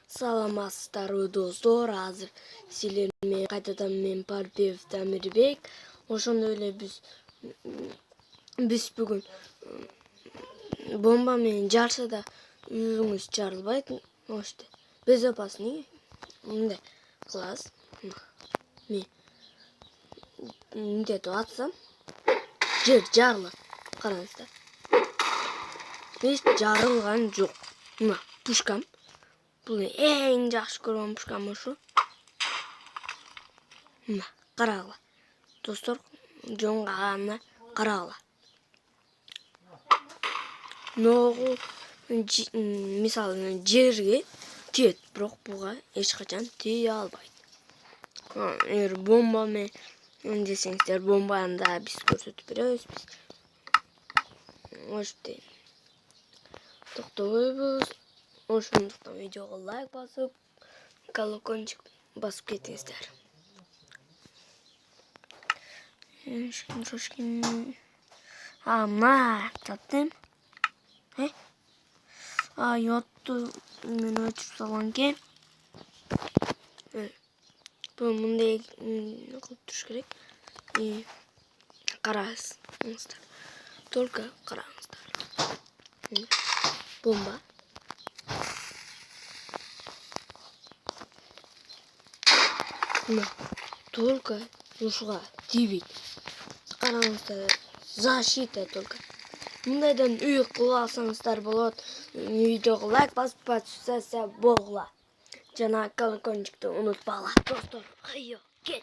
Саламатсыздарбы достор, азыр силер менен кайтадан мен Парпиев Дамирбек. Ошондой эле биз бүгүн бомба менен жарса да үйүңүз жарылбайт. Ошто безопасный мындай кылабыз. Мынтип атсам жер жарылат. Караңыздар. Эч жарылган жок. Мына пушкам. Бул эң жакшы көргөн пушкам ошо. Мына карагыла. Достор, жоңгагана карагыла. Ногу мисалы жерге тиет, бирок буга эч качан тие албайт. Эгер бомба менен десеңиздер, бомбаны да биз көрсөтүп беребиз. Ошто токтобойбуз. Ошондуктан видеого лайк басып, колокольчик басып кетиңиздер. Мына таптым. Йотту мен өчүп салган экен. Бул мындай кылып туруш керек. Караңыздар. Только караңыздар. Бомба. Мына только ушуга тийбейт. Караңыздар, защита только. Мындайдан үй кылып алсаңыздар болот. Видеого лайк басып, подписаться болгула. Жана колокольчикти унутпагыла. Достор, кет.